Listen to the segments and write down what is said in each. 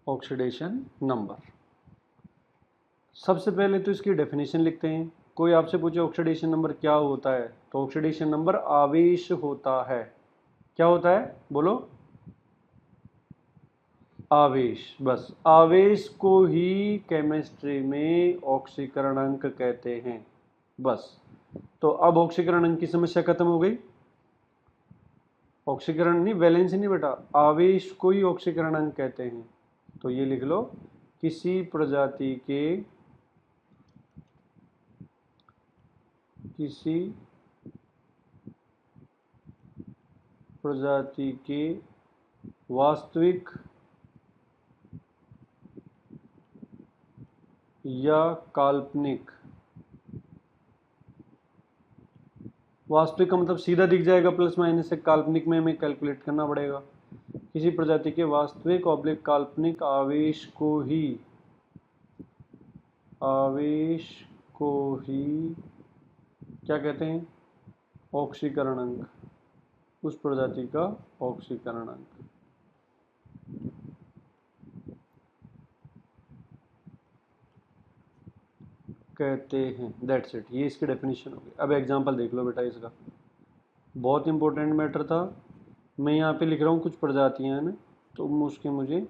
Oxidation number. सबसे पहले तो इसकी डेफिनेशन लिखते हैं। कोई आपसे पूछे ऑक्सीडेशन नंबर क्या होता है, तो ऑक्सीडेशन नंबर आवेश होता है। क्या होता है बोलो? आवेश। बस आवेश को ही केमिस्ट्री में ऑक्सीकरण अंक कहते हैं। बस। तो अब ऑक्सीकरण अंक की समस्या खत्म हो गई। ऑक्सीकरण नहीं, वैलेंसी नहीं बेटा, आवेश को ही ऑक्सीकरण अंक कहते हैं। तो ये लिख लो, किसी प्रजाति के वास्तविक या काल्पनिक, वास्तविक का मतलब सीधा दिख जाएगा प्लस माइनस से, काल्पनिक में हमें कैलकुलेट करना पड़ेगा। किसी प्रजाति के वास्तविक ऑब्लिक काल्पनिक आवेश को ही क्या कहते हैं? ऑक्सीकरण अंक। उस प्रजाति का ऑक्सीकरण अंक कहते हैं। That's it. ये इसकी डेफिनेशन हो गई। अब एग्जांपल देख लो बेटा इसका, बहुत इंपॉर्टेंट मैटर था। मैं यहाँ पे लिख रहा हूँ कुछ प्रजातियां हैं ना, तो मुझे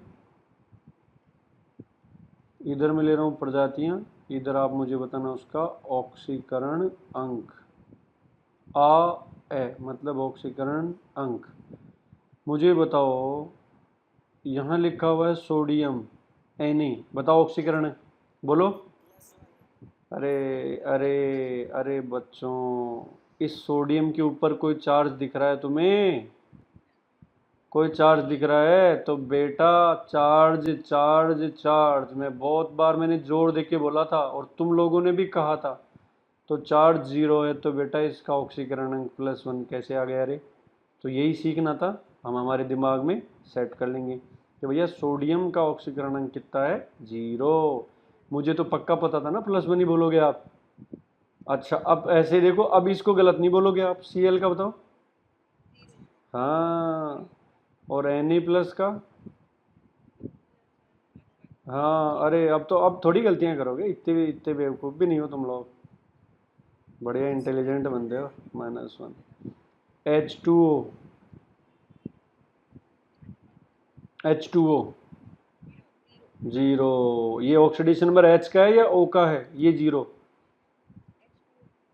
इधर मैं ले रहा हूँ प्रजातियां, इधर आप मुझे बताना उसका ऑक्सीकरण अंक। मतलब ऑक्सीकरण अंक। मुझे बताओ, यहाँ लिखा हुआ है सोडियम Na, बताओ ऑक्सीकरण है, बोलो। अरे अरे अरे बच्चों, इस सोडियम के ऊपर कोई चार्ज दिख रहा है तुम्हें? कोई चार्ज दिख रहा है? तो बेटा चार्ज चार्ज चार्ज, मैं बहुत बार मैंने जोर देके बोला था और तुम लोगों ने भी कहा था। तो चार्ज 0 है तो बेटा इसका ऑक्सीकरण अंक +1 कैसे आ गया? अरे तो यही सीखना था, हम हमारे दिमाग में सेट कर लेंगे कि भैया सोडियम का ऑक्सीकरण अंक कितना है? 0। मुझे तो पक्का पता था ना +1 ही बोलोगे आप। अच्छा अब ऐसे देखो, अब इसको गलत नहीं बोलोगे आप। Cl का बताओ। हाँ, और Na+ का? हाँ, अरे अब तो अब थोड़ी गलतियां करोगे, इतने बेवकूफ़ भी नहीं हो तुम लोग, बढ़िया इंटेलिजेंट बनते हो। -1 H2O। H2O 0। ये ऑक्सीडेशन नंबर H का है या O का है? ये 0।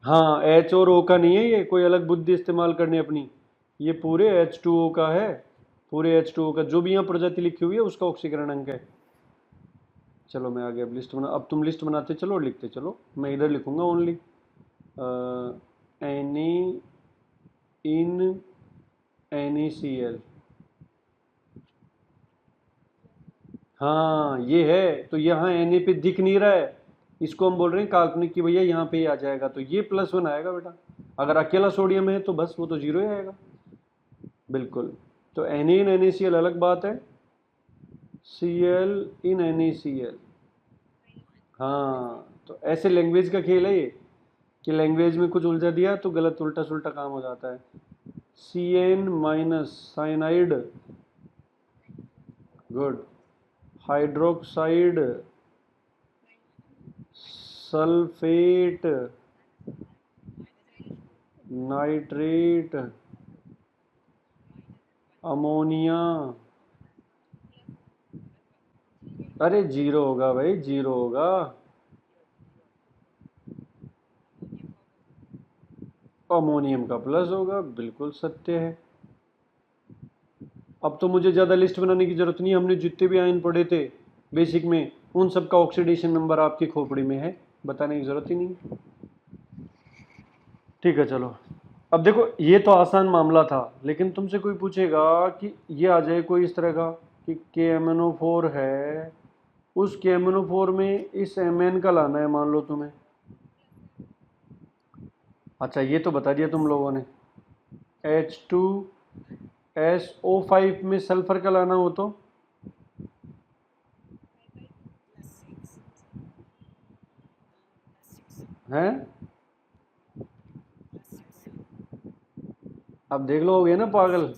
हाँ, H और O का नहीं है, ये कोई अलग बुद्धि इस्तेमाल करनी अपनी। ये पूरे H2O का है। पूरे H2O का जो भी यहाँ प्रजाति लिखी हुई है उसका ऑक्सीकरण अंक है। चलो मैं आगे अब लिस्ट बना, अब तुम लिस्ट बनाते चलो और लिखते चलो, मैं इधर लिखूंगा ओनली Na in NaCl। हाँ ये है, तो यहाँ Na पे दिख नहीं रहा है, इसको हम बोल रहे हैं काल्पनिक की भैया यहाँ पे ही आ जाएगा, तो ये +1 आएगा बेटा। अगर अकेला सोडियम है तो बस वो तो 0 ही आएगा। बिल्कुल। तो Na in NaCl अलग बात है, Cl in NaCl। हाँ, तो ऐसे लैंग्वेज का खेल है ये, कि लैंग्वेज में कुछ उलझा दिया तो गलत उल्टा सुल्टा काम हो जाता है। Cn- cyanide, good, hydroxide, sulphate, nitrate, ammonia. अरे 0 होगा भाई, 0 होगा। अमोनियम का प्लस होगा, बिल्कुल सत्य है। अब तो मुझे ज़्यादा लिस्ट बनाने की जरूरत नहीं है, हमने जितने भी आयन पढ़े थे बेसिक में उन सब का ऑक्सीडेशन नंबर आपकी खोपड़ी में है, बताने की जरूरत ही नहीं। ठीक है चलो, अब देखो ये तो आसान मामला था, लेकिन तुमसे कोई पूछेगा कि ये आ जाए कोई इस तरह का कि KMnO4 है, उस KMnO4 में इस Mn का लाना है मान लो तुम्हें। अच्छा ये तो बता दिया तुम लोगों ने। H2SO5 में सल्फर का लाना हो तो है। अब देख लो, हो गया ना पागल,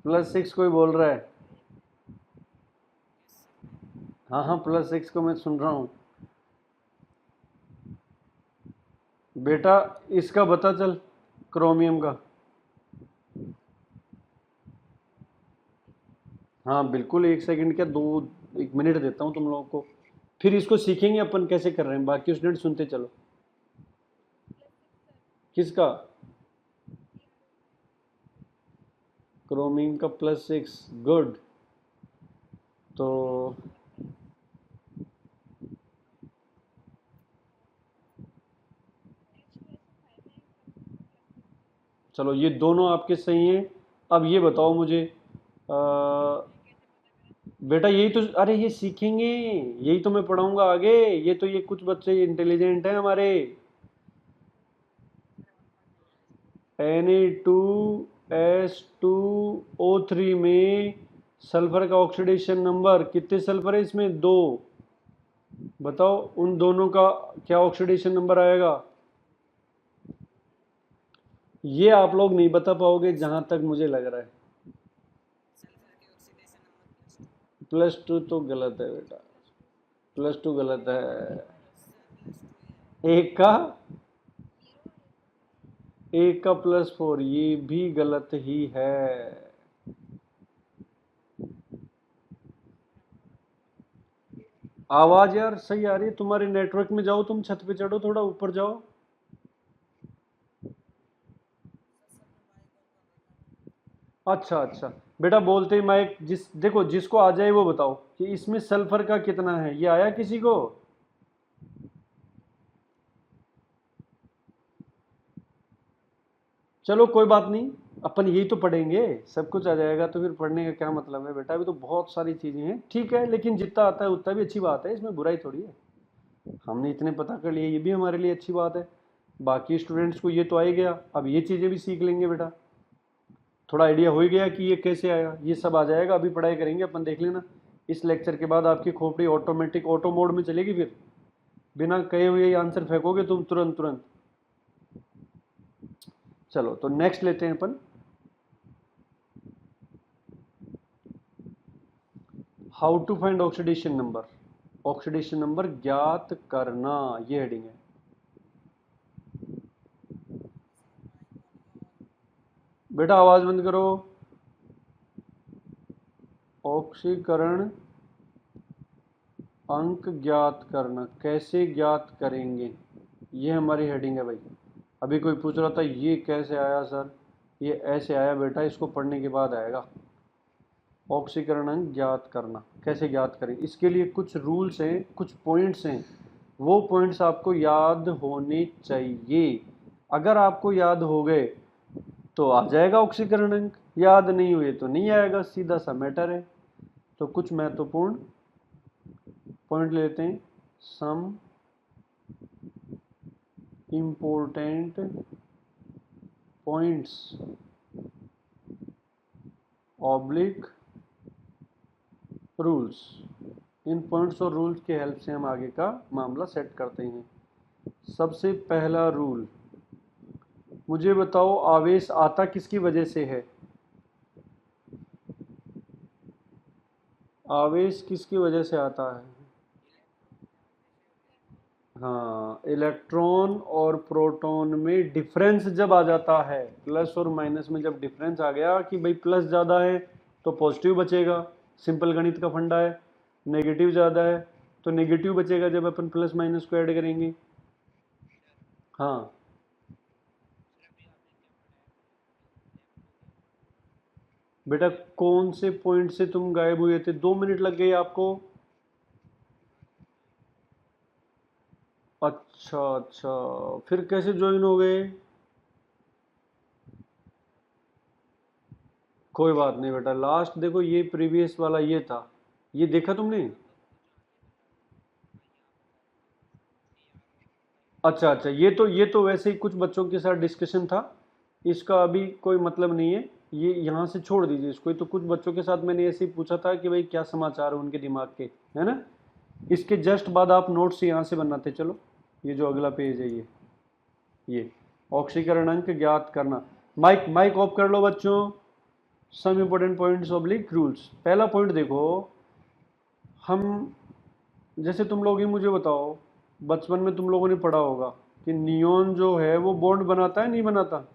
+6 कोई बोल रहा है। हाँ हाँ, +6 को मैं सुन रहा हूँ बेटा। इसका बता चल, क्रोमियम का। हाँ बिल्कुल, 1 सेकंड क्या, 1 मिनट देता हूँ तुम लोगों को, फिर इसको सीखेंगे अपन कैसे कर रहे हैं, बाकी स्टूडेंट सुनते चलो। किसका? क्रोमियम का +6, गुड। तो चलो ये दोनों आपके सही हैं। अब ये बताओ मुझे, आ, बेटा यही तो, अरे ये सीखेंगे, यही तो मैं पढ़ाऊंगा आगे। ये तो ये कुछ बच्चे इंटेलिजेंट हैं हमारे। Na2S2O3 में सल्फर का ऑक्सीडेशन नंबर, कितने सल्फर है इसमें? 2। बताओ उन दोनों का क्या ऑक्सीडेशन नंबर आएगा? ये आप लोग नहीं बता पाओगे जहां तक मुझे लग रहा है। +2 तो गलत है बेटा, +2 गलत है। एक का एक का +4 ये भी गलत ही है। आवाज यार सही आ रही है तुम्हारे नेटवर्क में, जाओ तुम छत पे चढ़ो, थोड़ा ऊपर जाओ। अच्छा अच्छा, बेटा बोलते ही माइक, देखो जिसको आ जाए वो बताओ कि इसमें सल्फर का कितना है, ये आया किसी को? चलो कोई बात नहीं, अपन यही तो पढ़ेंगे, सब कुछ आ जाएगा तो फिर पढ़ने का क्या मतलब है बेटा, अभी तो बहुत सारी चीजें हैं, ठीक है, लेकिन जितना आता है उतना भी अच्छी बात है, इसमें बुराई थोड़ी है। हमने इतने पता कर लिए, ये भी हमारे लिए अच्छी बात है। बाकी स्टूडेंट्स को ये तो आ ही गया, अब ये चीजें भी सीख लेंगे बेटा। थोड़ा आइडिया हो ही गया कि ये कैसे आया, ये सब आ जाएगा, अभी पढ़ाई करेंगे अपन, देख लेना। इस लेक्चर के बाद आपकी खोपड़ी ऑटोमेटिक ऑटो मोड में चलेगी, फिर बिना कहे हुए ही आंसर फेंकोगे तुम तुरंत तुरंत। चलो तो नेक्स्ट लेते हैं अपन। How to find oxidation number, oxidation number ज्ञात करना, ये हेडिंग है। बेटा आवाज बंद करो। ऑक्सीकरण अंक ज्ञात करना, कैसे ज्ञात करेंगे, ये हमारी हेडिंग है भाई। अभी कोई पूछ रहा था ये कैसे आया सर, ये ऐसे आया बेटा, इसको पढ़ने के बाद आएगा। ऑक्सीकरण अंक ज्ञात करना कैसे ज्ञात करें, इसके लिए कुछ रूल्स हैं, कुछ पॉइंट्स हैं, वो पॉइंट्स आपको याद होने चाहिए। अगर आपको याद हो गए तो आ जाएगा ऑक्सीकरण अंक, याद नहीं हुए तो नहीं आएगा, सीधा सा मैटर है। तो कुछ महत्वपूर्ण पॉइंट लेते हैं। Some important points oblique rules, इन पॉइंट्स और रूल्स के हेल्प से हम आगे का मामला सेट करते हैं। सबसे पहला रूल, मुझे बताओ आवेश आता किसकी वजह से है? आवेश किसकी वजह से आता है? हाँ, इलेक्ट्रॉन और प्रोटॉन में डिफरेंस जब आ जाता है, प्लस और माइनस में जब डिफरेंस आ गया कि भाई प्लस ज़्यादा है तो पॉजिटिव बचेगा, सिंपल गणित का फंडा है। नेगेटिव ज़्यादा है तो नेगेटिव बचेगा जब अपन प्लस माइनस को ऐड करेंगे। हाँ बेटा, कौन से पॉइंट से तुम गायब हुए थे, 2 मिनट लग गए आपको? अच्छा अच्छा, फिर कैसे ज्वाइन हो गए? कोई बात नहीं बेटा, लास्ट देखो ये प्रीवियस वाला ये था, ये देखा तुमने? अच्छा अच्छा, ये तो वैसे ही कुछ बच्चों के साथ डिस्कशन था, इसका अभी कोई मतलब नहीं है, ये यहाँ से छोड़ दीजिए इसको। ये तो कुछ बच्चों के साथ मैंने ऐसे ही पूछा था कि भाई क्या समाचार है उनके दिमाग के, है ना। इसके जस्ट बाद आप नोट्स यहाँ से बनाते चलो। ये जो अगला पेज है ये ऑक्सीकरण अंक ज्ञात करना। माइक माइक ऑफ कर लो बच्चों। Some important points oblique rules, पहला पॉइंट देखो, हम जैसे तुम लोग ही मुझे बताओ, बचपन में तुम लोगों ने पढ़ा होगा कि नियोन जो है वो बॉन्ड बनाता है नहीं बनाता,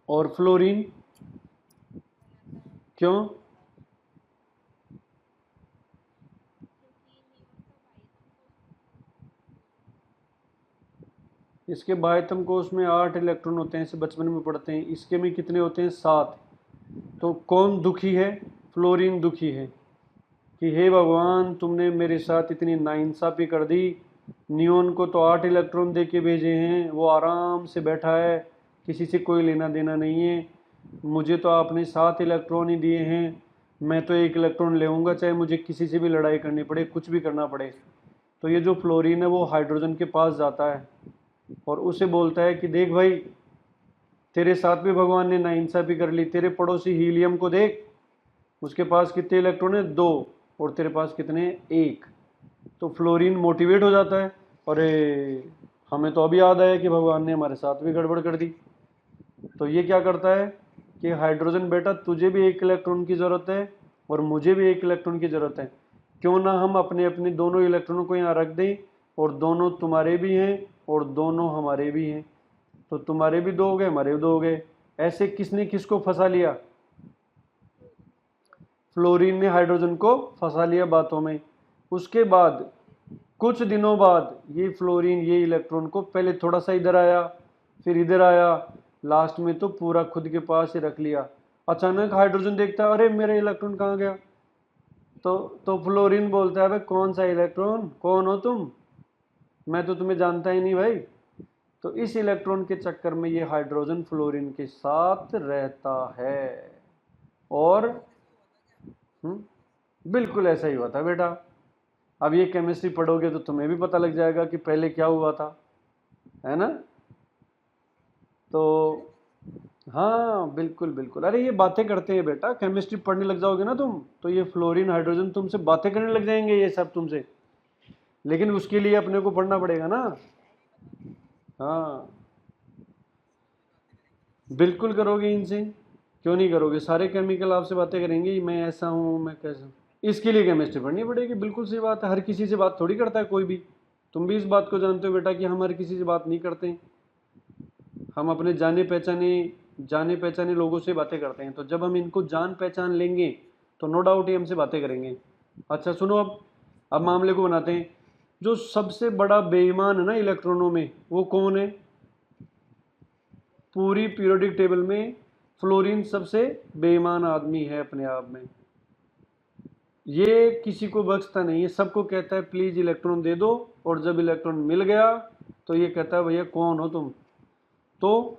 और फ्लोरीन क्यों? इसके बाह्यतम कोश में 8 इलेक्ट्रॉन होते हैं, इसे बचपन में पढ़ते हैं। इसके में कितने होते हैं? 7। तो कौन दुखी है? फ्लोरीन दुखी है कि हे भगवान, तुमने मेरे साथ इतनी नाइंसाफी कर दी। नियोन को तो 8 इलेक्ट्रॉन दे के भेजे हैं, वो आराम से बैठा है, किसी से कोई लेना देना नहीं है। मुझे तो आपने 7 इलेक्ट्रॉन ही दिए हैं, मैं तो 1 इलेक्ट्रॉन लेऊंगा, चाहे मुझे किसी से भी लड़ाई करनी पड़े, कुछ भी करना पड़े। तो ये जो फ्लोरीन है वो हाइड्रोजन के पास जाता है और उसे बोलता है कि देख भाई, तेरे साथ भी भगवान ने नाइंसाफी कर ली। तेरे पड़ोसी हीलियम को देख, उसके पास कितने इलेक्ट्रॉन है? 2। और तेरे पास कितने? 1। तो फ्लोरीन मोटिवेट हो जाता है, अरे हमें तो अभी याद आया कि भगवान ने हमारे साथ भी गड़बड़ कर दी। तो ये क्या करता है कि हाइड्रोजन बेटा, तुझे भी 1 इलेक्ट्रॉन की ज़रूरत है और मुझे भी 1 इलेक्ट्रॉन की ज़रूरत है, क्यों ना हम अपने अपने दोनों इलेक्ट्रॉनों को यहाँ रख दें, और दोनों तुम्हारे भी हैं और दोनों हमारे भी हैं। तो तुम्हारे भी 2 हो गए, हमारे भी 2 हो गए। ऐसे किसने किसको फंसा लिया? फ्लोरीन ने हाइड्रोजन को फंसा लिया बातों में। उसके बाद कुछ दिनों बाद ये फ्लोरीन ये इलेक्ट्रॉन को पहले थोड़ा सा इधर आया, फिर इधर आया, लास्ट में तो पूरा खुद के पास ही रख लिया। अचानक हाइड्रोजन देखता है, अरे मेरा इलेक्ट्रॉन कहाँ गया? तो फ्लोरीन बोलता है, भाई कौन सा इलेक्ट्रॉन, कौन हो तुम? मैं तो तुम्हें जानता ही नहीं भाई। तो इस इलेक्ट्रॉन के चक्कर में ये हाइड्रोजन फ्लोरीन के साथ रहता है। और बिल्कुल ऐसा ही हुआ था बेटा। अब ये केमिस्ट्री पढ़ोगे तो तुम्हें भी पता लग जाएगा कि पहले क्या हुआ था, है ना? तो हाँ बिल्कुल बिल्कुल, अरे ये बातें करते हैं बेटा, केमिस्ट्री पढ़ने लग जाओगे ना तुम, तो ये फ्लोरीन हाइड्रोजन तुमसे बातें करने लग जाएंगे ये सब तुमसे। लेकिन उसके लिए अपने को पढ़ना पड़ेगा ना। हाँ बिल्कुल करोगे इनसे, क्यों नहीं करोगे? सारे केमिकल आपसे बातें करेंगे, मैं ऐसा हूँ, मैं कैसा हूँ। इसके लिए केमिस्ट्री पढ़नी पड़ेगी, बिल्कुल सही बात है। हर किसी से बात थोड़ी करता है कोई भी। तुम भी इस बात को जानते हो बेटा कि हम हर किसी से बात नहीं करते। हम अपने जाने पहचाने लोगों से बातें करते हैं। तो जब हम इनको जान पहचान लेंगे तो नो डाउट ये हमसे बातें करेंगे। अच्छा सुनो, अब मामले को बनाते हैं। जो सबसे बड़ा बेईमान है ना इलेक्ट्रॉनों में, वो कौन है? पूरी पीरियोडिक टेबल में फ्लोरीन सबसे बेईमान आदमी है अपने आप में। ये किसी को बख्शता नहीं है, सबको कहता है प्लीज इलेक्ट्रॉन दे दो, और जब इलेक्ट्रॉन मिल गया तो ये कहता है भैया कौन हो तुम। तो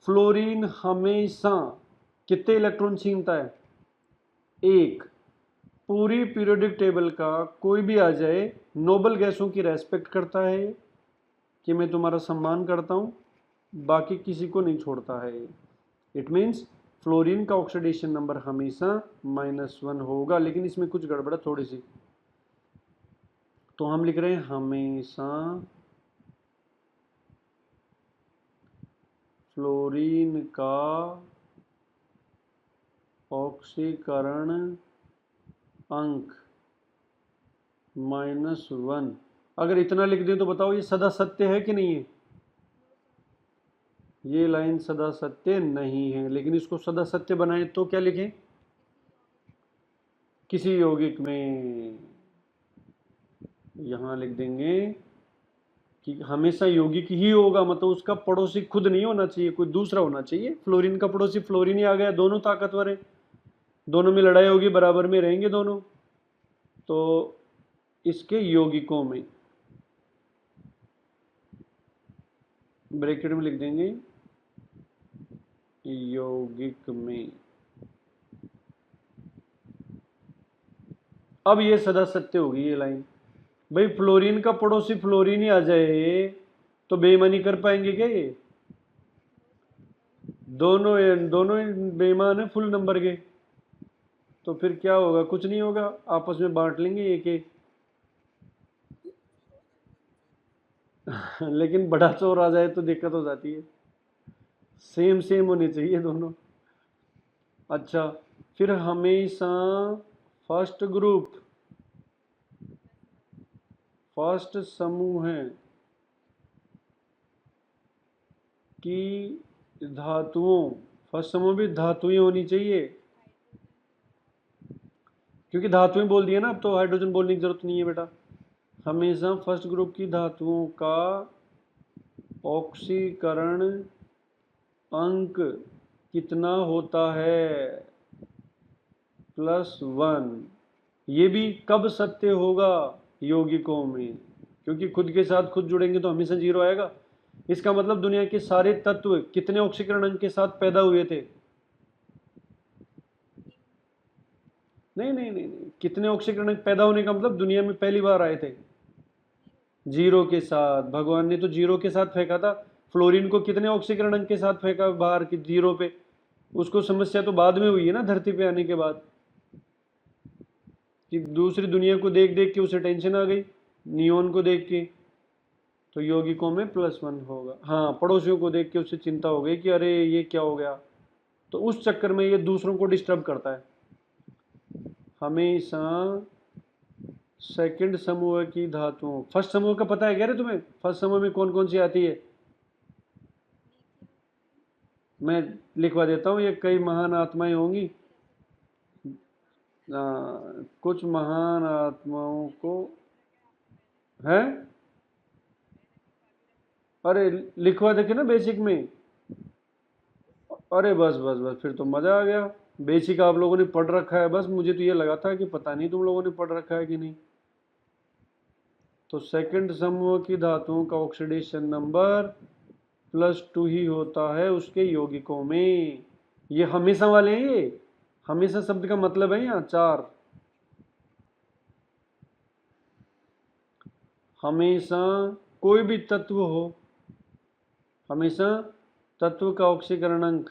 फ्लोरीन हमेशा कितने इलेक्ट्रॉन छीनता है? 1। पूरी पीरियोडिक टेबल का कोई भी आ जाए, नोबल गैसों की रेस्पेक्ट करता है कि मैं तुम्हारा सम्मान करता हूँ, बाकी किसी को नहीं छोड़ता है। इट मीन्स फ्लोरीन का ऑक्सीडेशन नंबर हमेशा -1 होगा। लेकिन इसमें कुछ गड़बड़ है थोड़ी सी, तो हम लिख रहे हैं हमेशा फ्लोरीन का ऑक्सीकरण अंक -1। अगर इतना लिख दें तो बताओ ये सदा सत्य है कि नहीं है? ये लाइन सदा सत्य नहीं है, लेकिन इसको सदा सत्य बनाए तो क्या लिखें? किसी यौगिक में यहां लिख देंगे कि हमेशा यौगिक ही होगा, मतलब उसका पड़ोसी खुद नहीं होना चाहिए, कोई दूसरा होना चाहिए। फ्लोरीन का पड़ोसी फ्लोरीन ही आ गया, दोनों ताकतवर है, दोनों में लड़ाई होगी, बराबर में रहेंगे दोनों। तो इसके यौगिकों में ब्रैकेट में लिख देंगे यौगिक में। अब ये सदा सत्य होगी ये लाइन। भाई फ्लोरीन का पड़ोसी फ्लोरीन ही आ जाए तो बेईमानी कर पाएंगे क्या ये? दोनों दोनों बेईमान है फुल नंबर के। तो फिर क्या होगा? कुछ नहीं होगा, आपस में बांट लेंगे एक एक। लेकिन बड़ा चोर आ जाए तो दिक्कत हो जाती है। सेम सेम होने चाहिए दोनों। अच्छा, फिर हमेशा फर्स्ट ग्रुप फर्स्ट समूह है कि धातुओं, फर्स्ट समूह भी धातुएं होनी चाहिए, क्योंकि धातुएं बोल दिए ना, अब तो हाइड्रोजन बोलने की जरूरत नहीं है बेटा। हमेशा फर्स्ट ग्रुप की धातुओं का ऑक्सीकरण अंक कितना होता है? +1। ये भी कब सत्य होगा? यौगिकों में, क्योंकि खुद के साथ खुद जुड़ेंगे तो हमेशा 0 आएगा। इसका मतलब दुनिया के सारे तत्व कितने ऑक्सीकरण अंक के साथ पैदा हुए थे? नहीं नहीं नहीं नहीं, कितने ऑक्सीकरण अंक पैदा होने का मतलब दुनिया में पहली बार आए थे? 0 के साथ। भगवान ने तो 0 के साथ फेंका था। फ्लोरीन को कितने ऑक्सीकरण अंक के साथ फेंका बाहर की 0 पे? उसको समस्या तो बाद में हुई है ना, धरती पे आने के बाद, कि दूसरी दुनिया को देख देख के उसे टेंशन आ गई, नियोन को देख के। तो यौगिकों में +1 होगा। हाँ, पड़ोसियों को देख के उसे चिंता हो गई कि अरे ये क्या हो गया, तो उस चक्कर में ये दूसरों को डिस्टर्ब करता है। हमेशा सेकंड समूह की धातुओं, फर्स्ट समूह का पता है क्या रे तुम्हें? फर्स्ट समूह में कौन कौन सी आती है? मैं लिखवा देता हूँ, ये कई महान आत्माएं होंगी। कुछ महान आत्माओं को है। अरे लिखवा देखे ना बेसिक में। अरे बस बस बस, फिर तो मजा आ गया। बेसिक आप लोगों ने पढ़ रखा है, बस मुझे तो ये लगा था कि पता नहीं तुम लोगों ने पढ़ रखा है कि नहीं। तो सेकंड समूह की धातुओं का ऑक्सीडेशन नंबर +2 ही होता है उसके यौगिकों में। ये हमेशा वाले हैं ये। हमेशा शब्द का मतलब है यहाँ 4। हमेशा कोई भी तत्व हो, हमेशा तत्व का ऑक्सीकरण अंक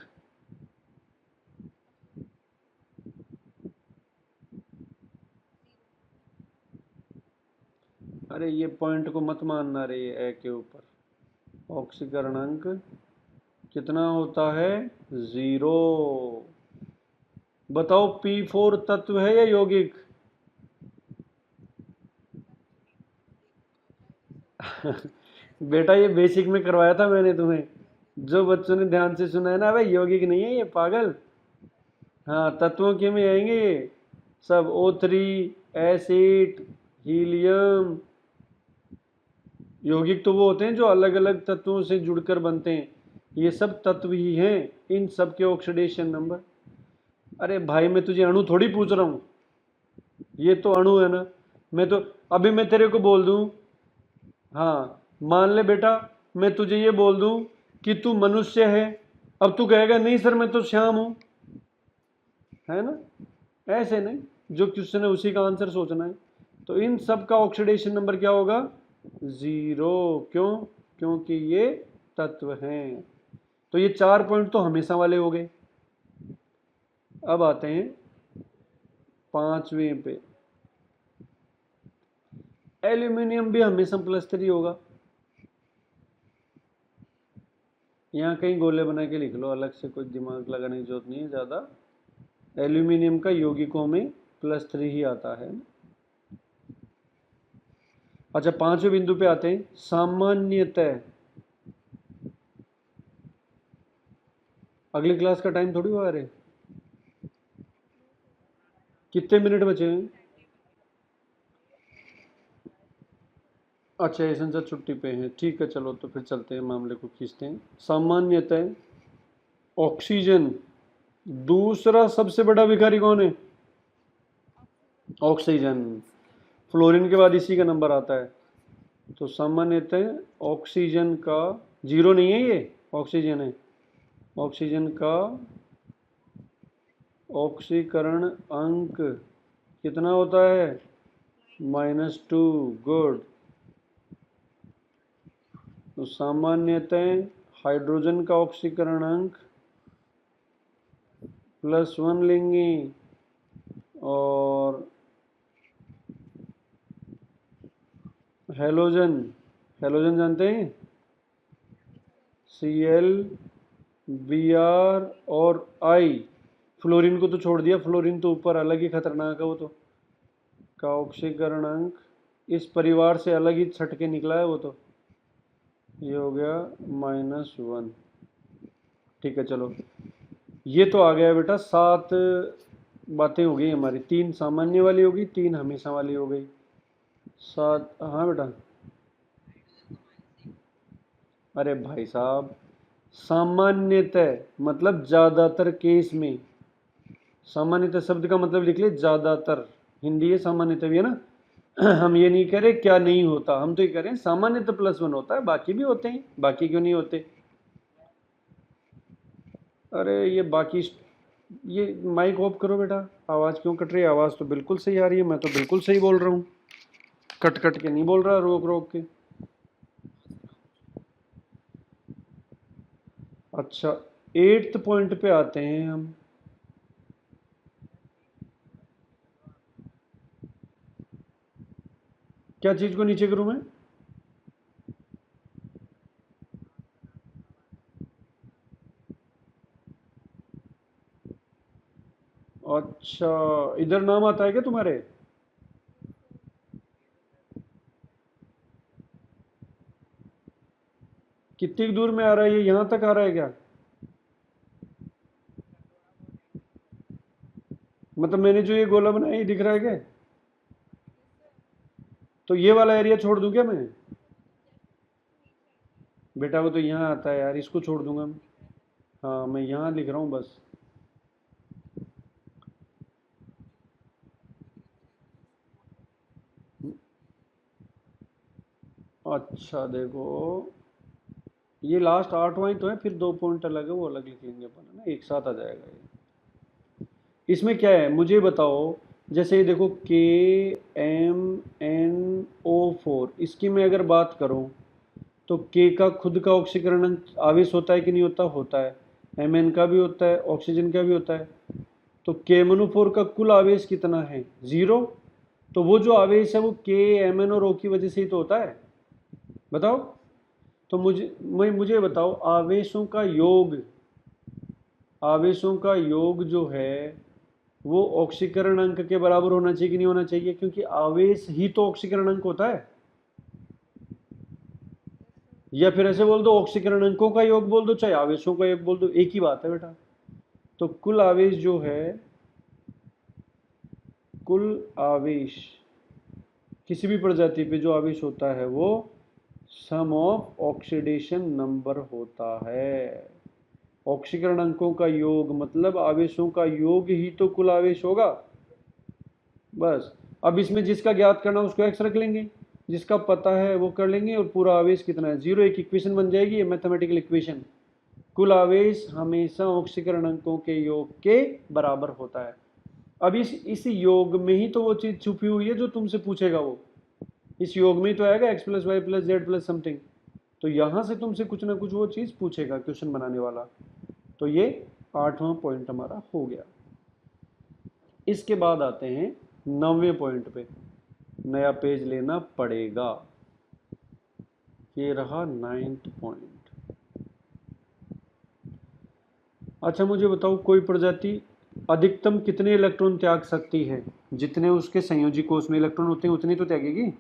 अरे ये पॉइंट को मत मानना रे, ए के ऊपर ऑक्सीकरण अंक कितना होता है? 0। बताओ P4 तत्व है या यौगिक? बेटा ये बेसिक में करवाया था मैंने तुम्हें। जो बच्चों ने ध्यान से सुना है ना, भाई यौगिक नहीं है ये, पागल। हाँ, तत्वों के में आएंगे ये सब। O3, acid, helium. यौगिक तो वो होते हैं जो अलग अलग तत्वों से जुड़कर बनते हैं, ये सब तत्व ही हैं। इन सब के ऑक्सीडेशन नंबर। अरे भाई मैं तुझे अणु थोड़ी पूछ रहा हूँ, ये तो अणु है ना। मैं तो अभी मैं तेरे को बोल दूं, हाँ मान ले बेटा, मैं तुझे ये बोल दूं कि तू मनुष्य है, अब तू कहेगा नहीं सर मैं तो श्याम हूं, है ना? ऐसे नहीं, जो क्वेश्चन है उसी का आंसर सोचना है। तो इन सब का ऑक्सीडेशन नंबर क्या होगा? 0। क्यों? क्योंकि ये तत्व हैं। तो ये 4 पॉइंट तो हमेशा वाले हो गए। अब आते हैं 5वें पे। एल्यूमिनियम भी हमेशा +3 होगा। यहाँ कहीं गोले बना के लिख लो, अलग से कोई दिमाग लगाने की जरूरत नहीं है ज़्यादा। एल्यूमिनियम का यौगिकों में +3 ही आता है। अच्छा, 5वें बिंदु पे आते हैं, सामान्यतः। अगली क्लास का टाइम थोड़ी हुआ रे, कितने मिनट बचे हैं? अच्छा ऐसा सर छुट्टी पे हैं, ठीक है चलो तो फिर चलते हैं, मामले को खींचते हैं। सामान्यतः ऑक्सीजन, दूसरा सबसे बड़ा भिखारी कौन है? ऑक्सीजन। फ्लोरीन के बाद इसी का नंबर आता है। तो सामान्यतः ऑक्सीजन का, 0 नहीं है ये, ऑक्सीजन है। ऑक्सीजन का ऑक्सीकरण अंक कितना होता है? -2। गुड। तो सामान्यतः हाइड्रोजन का ऑक्सीकरण अंक +1 लेंगे, और हेलोजन, हेलोजन जानते हैं? Cl, Br और I। फ्लोरीन को तो छोड़ दिया, फ्लोरीन तो ऊपर अलग ही खतरनाक है वो तो, का ऑक्सीकरण अंक इस परिवार से अलग ही छट के निकला है वो तो। ये हो गया -1। ठीक है चलो, ये तो आ गया बेटा। 7 बातें हो गई हमारी, 3 सामान्य वाली हो गई, 3 हमेशा वाली हो गई। 7, हाँ बेटा। अरे भाई साहब, सामान्यतः मतलब ज्यादातर केस में। सामान्यतः शब्द का मतलब लिख ले ज्यादातर। हिंदी है, सामान्यतः भी है ना। हम ये नहीं कह रहे क्या नहीं होता, हम तो ये कह रहे हैं सामान्यतः +1 होता है, बाकी भी होते हैं, बाकी क्यों नहीं होते। अरे ये बाकी, ये माइक ऑफ करो बेटा। आवाज़ क्यों कट रही है? आवाज़ तो बिल्कुल सही आ रही है, मैं तो बिल्कुल सही बोल रहा हूँ। कट कट के नहीं बोल रहा, रोक रोक के। अच्छा, 8th पॉइंट पे आते हैं हम। क्या चीज़ को नीचे करूँ मैं? अच्छा, इधर नाम आता है क्या तुम्हारे? कितनी दूर में आ रहा है ये, यहाँ तक आ रहा है क्या? मतलब मैंने जो ये गोला बनाया ये दिख रहा है क्या? तो ये वाला एरिया छोड़ दूं क्या मैं? बेटा वो तो यहाँ आता है यार, इसको छोड़ दूंगा मैं। हाँ, मैं यहाँ लिख रहा हूँ बस। अच्छा देखो, ये लास्ट 8वां ही तो है, फिर 2 पॉइंट अलग है, वो अलग लिख लेंगे अपन, है ना, एक साथ आ जाएगा ये। इसमें क्या है मुझे बताओ। जैसे ये देखो KMnO4, इसकी मैं अगर बात करूं तो K का खुद का ऑक्सीकरण अंक आवेश होता है कि नहीं होता? होता है। Mn का भी होता है, ऑक्सीजन का भी होता है। तो KMnO4 का कुल आवेश कितना है? 0। तो वो जो आवेश है वो K, Mn और O की वजह से ही तो होता है। बताओ। तो मुझे बताओ, आवेशों का योग जो है वो ऑक्सीकरण अंक के बराबर होना चाहिए कि नहीं होना चाहिए? क्योंकि आवेश ही तो ऑक्सीकरण अंक होता है। या फिर ऐसे बोल दो, ऑक्सीकरण अंकों का योग बोल दो, चाहे आवेशों का योग बोल दो, एक ही बात है बेटा। तो कुल आवेश किसी भी प्रजाति पे जो आवेश होता है वो सम ऑफ ऑक्सीडेशन नंबर होता है। ऑक्सीकरण अंकों का योग मतलब आवेशों का योग ही तो कुल आवेश होगा। बस। अब इसमें जिसका ज्ञात करना उसको एक्स रख लेंगे, जिसका पता है वो कर लेंगे, और पूरा आवेश कितना है 0, एक इक्वेशन बन जाएगी, ये मैथमेटिकल इक्वेशन। कुल आवेश हमेशा ऑक्सीकरण अंकों के योग के बराबर होता है। अब इस योग में ही तो वो चीज छुपी हुई है जो तुमसे पूछेगा वो। इस योग में ही तो आएगा x+y+z+समथिंग। तो यहां से तुमसे कुछ ना कुछ वो चीज पूछेगा क्वेश्चन बनाने वाला। तो ये 8वां पॉइंट हमारा हो गया। इसके बाद आते हैं 9वें पॉइंट पे। नया पेज लेना पड़ेगा। ये रहा 9th पॉइंट। अच्छा मुझे बताओ, कोई प्रजाति अधिकतम कितने इलेक्ट्रॉन त्याग सकती है? जितने उसके संयोजी कोष में इलेक्ट्रॉन होते हैं उतनी तो त्यागेगी।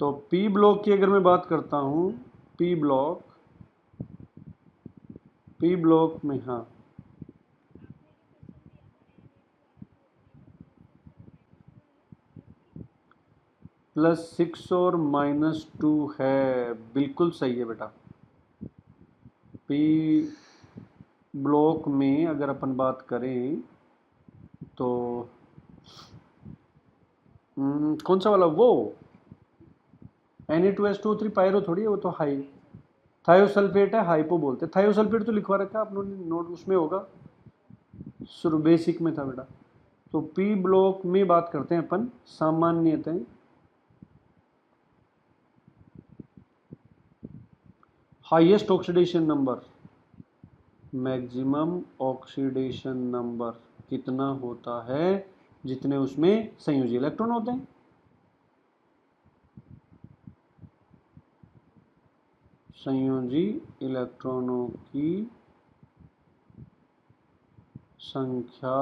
तो पी ब्लॉक की अगर मैं बात करता हूं, पी ब्लॉक पी ब्लॉक में, हाँ, +6 और -2 है, बिल्कुल सही है बेटा। पी ब्लॉक में अगर अपन बात करें तो कौन सा वाला वो Na2S2O3 पायरो थोड़ी है, वो तो हाई थायोसल्फेट है, हाइपो बोलते हैं। थायोसल्फेट तो लिखवा रखा है आप लोगों ने, नोट उसमें होगा, शुरू बेसिक में था बेटा। तो पी ब्लॉक में बात करते हैं अपन सामान्यतः highest oxidation number, maximum oxidation number कितना होता है जितने उसमें संयोजी इलेक्ट्रॉन होते हैं। संयोजी इलेक्ट्रॉनों की संख्या।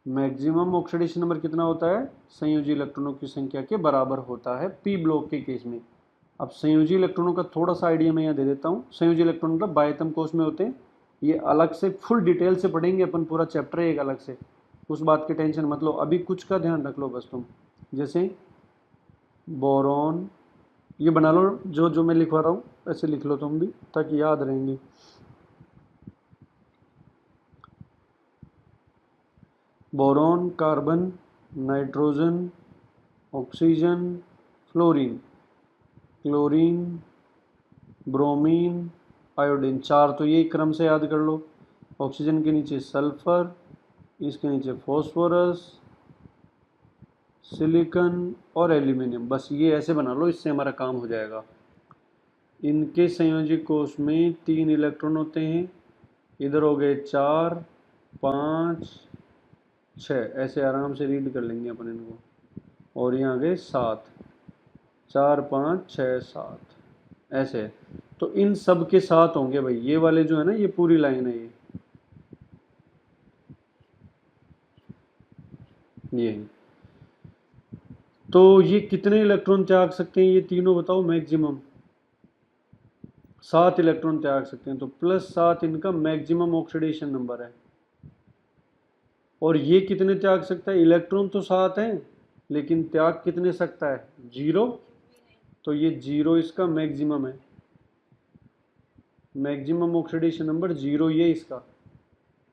मैक्सिमम ऑक्सीडेशन नंबर कितना होता है? संयोजी इलेक्ट्रॉनों की संख्या के बराबर होता है पी ब्लॉक के केस में। अब संयोजी इलेक्ट्रॉनों का थोड़ा सा आइडिया मैं यहाँ दे देता हूँ। संयोजी इलेक्ट्रॉन मतलब बाह्यतम कोश में होते हैं, ये अलग से फुल डिटेल से पढ़ेंगे अपन, पूरा चैप्टर है एक अलग से, उस बात की टेंशन मत लो, अभी कुछ का ध्यान रख लो बस तुम। जैसे बोरॉन, ये बना लो, जो जो मैं लिखवा रहा हूँ ऐसे लिख लो तुम भी, ताकि याद रहेंगे। Boron, carbon, nitrogen, oxygen, fluorine, chlorine, bromine, iodine, चार तो ये क्रम से याद कर लो। ऑक्सीजन के नीचे सल्फर, इसके नीचे फॉस्फोरस, सिलिकॉन और एल्यूमिनियम, बस ये ऐसे बना लो, इससे हमारा काम हो जाएगा। इनके संयोजी कोश में 3 इलेक्ट्रॉन होते हैं, इधर हो गए 4, 5, 6, ऐसे आराम से रीड कर लेंगे अपन इनको, और यहाँ आ गए 7, 4, 5, 6, 7, ऐसे। तो इन सब के साथ होंगे भाई, ये वाले जो है ना, ये पूरी लाइन है ये। तो ये कितने इलेक्ट्रॉन त्याग सकते हैं ये तीनों बताओ? मैक्सिमम 7 इलेक्ट्रॉन त्याग सकते हैं, तो +7 इनका मैक्सिमम ऑक्सीडेशन नंबर है। और ये कितने त्याग सकता है? इलेक्ट्रॉन तो 7 हैं, लेकिन त्याग कितने सकता है? 0। तो ये 0 इसका मैक्सिमम है, मैक्सिमम ऑक्सीडेशन नंबर 0 ये इसका।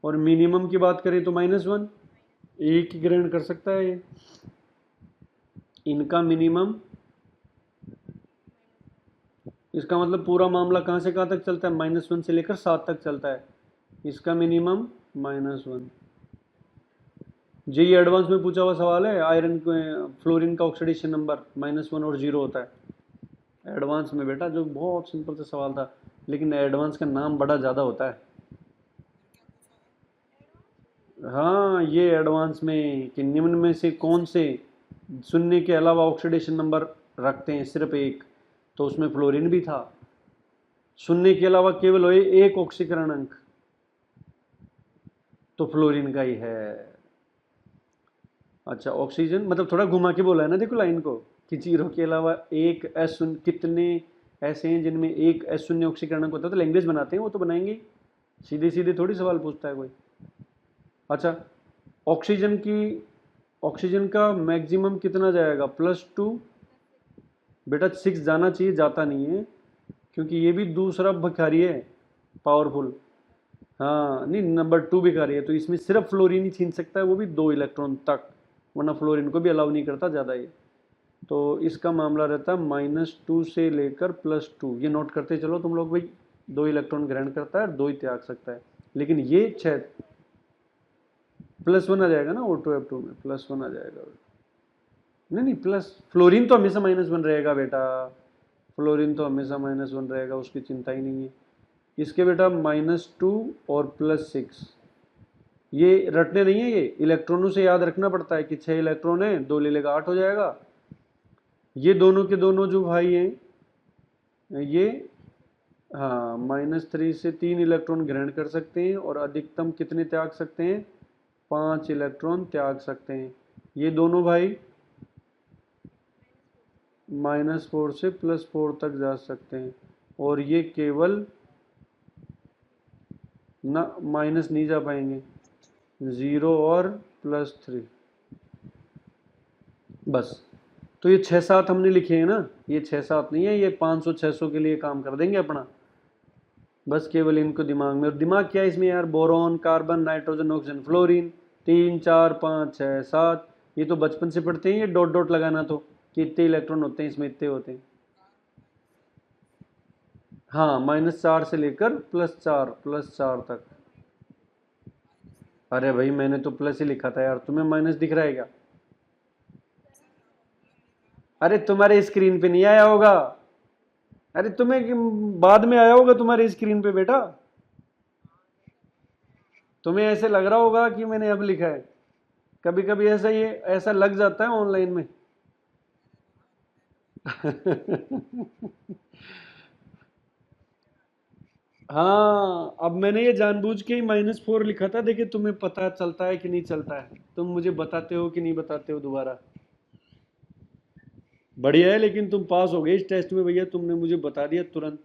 और मिनिमम की बात करें तो -1, एक ही ग्रहण कर सकता है ये। इनका मिनिमम, इसका मतलब पूरा मामला कहाँ से कहाँ तक चलता है? -1 से लेकर 7 तक चलता है। इसका मिनिमम -1। जेई एडवांस में पूछा हुआ सवाल है, आयरन फ्लोरीन का ऑक्सीडेशन नंबर -1 और 0 होता है एडवांस में बेटा, जो बहुत सिंपल सा सवाल था, लेकिन एडवांस का नाम बड़ा ज़्यादा होता है। हाँ, ये एडवांस में कि निम्न में से कौन से शून्य के अलावा ऑक्सीडेशन नंबर रखते हैं सिर्फ एक, तो उसमें फ्लोरीन भी था। शून्य के अलावा केवल एक ऑक्सीकरण अंक, तो फ्लोरीन का ही है। अच्छा, ऑक्सीजन मतलब थोड़ा घुमा के बोला है ना, देखो लाइन को, कि 0 के अलावा एक एस शून्य, कितने ऐसे हैं जिनमें एक एस शून्य ऑक्सीकरण अंक होता है? तो लैंग्वेज बनाते हैं वो, तो बनाएंगे, सीधे सीधे थोड़ी सवाल पूछता है कोई। अच्छा, ऑक्सीजन की, ऑक्सीजन का मैक्सिमम कितना जाएगा? +2। बेटा 6 जाना चाहिए, जाता नहीं है, क्योंकि ये भी दूसरा भिखारी है, पावरफुल। हाँ नहीं, नंबर 2 भिखारी है, तो इसमें सिर्फ फ्लोरीन ही छीन सकता है, वो भी 2 इलेक्ट्रॉन तक, वरना फ्लोरीन को भी अलाउ नहीं करता ज़्यादा ये। तो इसका मामला रहता है -2 से लेकर +2, ये नोट करते चलो तुम लोग भाई। 2 इलेक्ट्रॉन ग्रहण करता है और 2 ही त्याग सकता है, लेकिन ये 6, +1 आ जाएगा ना, O2F2 में +1 आ जाएगा। नहीं नहीं, प्लस, फ्लोरीन तो हमेशा -1 रहेगा बेटा, फ्लोरीन तो हमेशा -1 रहेगा, उसकी चिंता ही नहीं है। इसके बेटा -2 और +6, ये रटने नहीं है, ये इलेक्ट्रॉनों से याद रखना पड़ता है कि 6 इलेक्ट्रॉन है, 2 ले लेगा 8 हो जाएगा। ये दोनों के दोनों जो भाई हैं ये, हाँ, -3 से 3 इलेक्ट्रॉन ग्रहण कर सकते हैं, और अधिकतम कितने त्याग सकते हैं? 5 इलेक्ट्रॉन त्याग सकते हैं। ये दोनों भाई -4 से +4 तक जा सकते हैं, और ये केवल ना माइनस नहीं जा पाएंगे, 0 और +3, बस। तो ये 6-7 हमने लिखे हैं ना, ये 6-7 नहीं है, ये 500-600 के लिए काम कर देंगे अपना, बस केवल इनको दिमाग में। और दिमाग क्या है इसमें यार? Boron, carbon, nitrogen, oxygen, fluorine, 3, 4, 5, 6, 7, ये तो बचपन से पढ़ते हैं, ये डॉट डॉट लगाना, तो कि इतने इलेक्ट्रॉन होते हैं इसमें, इतने होते हैं। हाँ, -4 से लेकर +4 तक। अरे भाई मैंने तो प्लस ही लिखा था यार, तुम्हें माइनस दिख रहा है क्या? अरे तुम्हारे स्क्रीन पे नहीं आया होगा, अरे तुम्हें बाद में आया होगा तुम्हारे स्क्रीन पे बेटा, तुम्हें ऐसे लग रहा होगा कि मैंने अब लिखा है, कभी कभी ऐसा, ये ऐसा लग जाता है ऑनलाइन में। हाँ, अब मैंने ये जानबूझ के ही -4 लिखा था, देखिए तुम्हें पता चलता है कि नहीं चलता है, तुम मुझे बताते हो कि नहीं बताते हो दोबारा। बढ़िया है, लेकिन तुम पास हो गए इस टेस्ट में भैया, तुमने मुझे बता दिया तुरंत।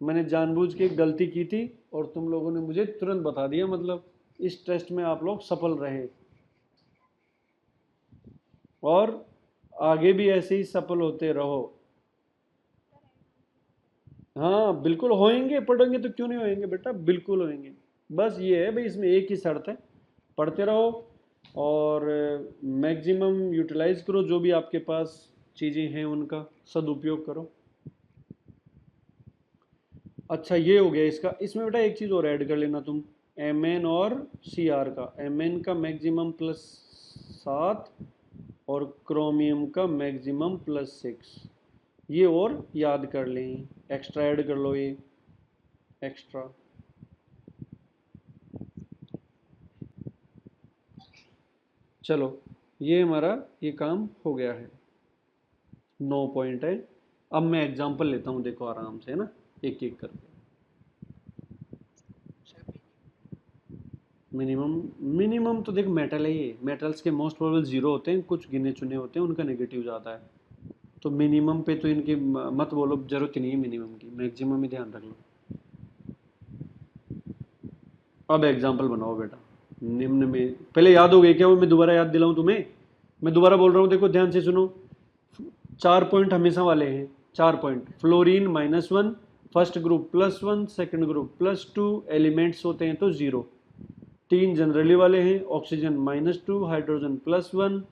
मैंने जानबूझ के एक गलती की थी और तुम लोगों ने मुझे तुरंत बता दिया, मतलब इस टेस्ट में आप लोग सफल रहे और आगे भी ऐसे ही सफल होते रहो। हाँ बिल्कुल होएंगे, पढ़ेंगे तो क्यों नहीं होएंगे बेटा, बिल्कुल होएंगे। बस ये है भाई, इसमें एक ही शर्त है, पढ़ते रहो और मैक्सिमम यूटिलाइज करो, जो भी आपके पास चीज़ें हैं उनका सदुपयोग करो। अच्छा ये हो गया इसका, इसमें बेटा एक चीज़ और ऐड कर लेना तुम, Mn और Cr का, Mn का मैक्सिमम +7 और क्रोमियम का मैक्सिमम +6, ये और याद कर लें, एक्स्ट्रा ऐड कर लो ये एक्स्ट्रा। चलो ये हमारा ये काम हो गया है, 9 पॉइंट है। अब मैं एग्जांपल लेता हूँ, देखो आराम से, है ना, एक एक करके। मिनिमम, मिनिमम तो देख मेटल है, ये मेटल्स के मोस्ट प्रोबेबल जीरो होते हैं, कुछ गिने चुने होते हैं उनका नेगेटिव ज़्यादा है, तो मिनिमम पे तो इनकी मत बोलो, जरूरत ही नहीं है मिनिमम की, मैक्सिमम ही ध्यान रख लो। अब एग्जाम्पल बनाओ बेटा। निम्न में पहले याद हो गए क्या वो, मैं दोबारा याद दिलाऊं तुम्हें, मैं दोबारा बोल रहा हूँ, देखो ध्यान से सुनो। 4 पॉइंट हमेशा वाले हैं, 4 point, fluorine -1, first group +1, second group +2, elements होते हैं तो 0, 3 जनरली वाले हैं, ऑक्सीजन -2, हाइड्रोजन +1